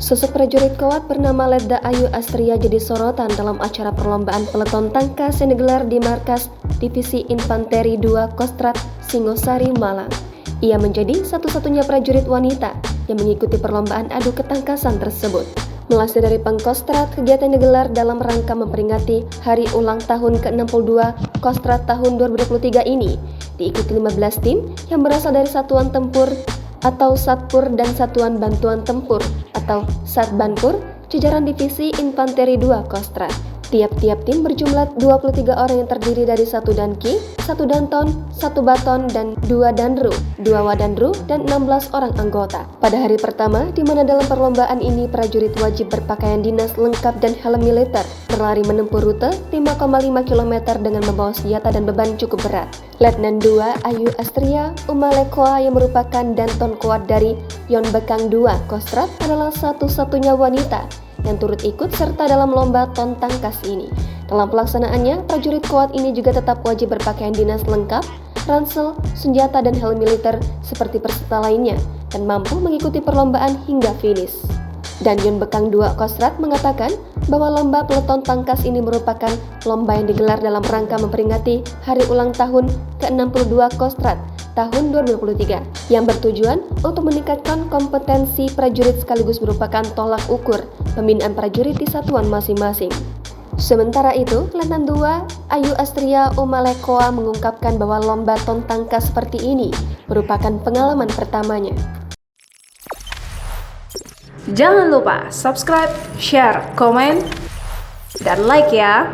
Sosok prajurit Koat bernama Letda Ayu Astria jadi sorotan dalam acara perlombaan peleton tangkas yang digelar di markas Divisi Infanteri 2 Kostrat Singosari, Malang. Ia menjadi satu-satunya prajurit wanita yang mengikuti perlombaan adu ketangkasan tersebut. Melansir dari Pengkostrat, kegiatan digelar dalam rangka memperingati Hari Ulang Tahun ke-62 Kostrat tahun 2023 ini diikuti 15 tim yang berasal dari Satuan Tempur atau Satpur dan Satuan Bantuan Tempur atau Satbanpur, jajaran Divisi Infanteri 2 Kostrat. Tiap-tiap tim berjumlah 23 orang yang terdiri dari 1 danki, 1 danton, 1 baton, dan 2 danru, 2 wadandru, dan 16 orang anggota. Pada hari pertama, di mana dalam perlombaan ini prajurit wajib berpakaian dinas lengkap dan helm militer, berlari menempuh rute 5,5 km dengan membawa senjata dan beban cukup berat. Letnan 2 Ayu Astria Umalekoa yang merupakan danton Koat dari Yon Bekang 2 Kostrat adalah satu-satunya wanita yang turut ikut serta dalam lomba ton tangkas ini. Dalam pelaksanaannya, prajurit Koat ini juga tetap wajib berpakaian dinas lengkap, ransel, senjata, dan helm militer seperti peserta lainnya, dan mampu mengikuti perlombaan hingga finish. Dan Yon Bekang 2 Kostrat mengatakan bahwa lomba peleton tangkas ini merupakan lomba yang digelar dalam rangka memperingati Hari Ulang Tahun ke-62 Kostrat tahun 2023 yang bertujuan untuk meningkatkan kompetensi prajurit sekaligus merupakan tolak ukur pembinaan prajurit di satuan masing-masing. Sementara itu, Letnan 2 Ayu Astria Umalekoa mengungkapkan bahwa lomba ton tangkas seperti ini merupakan pengalaman pertamanya. Jangan lupa subscribe, share, komen, dan like ya!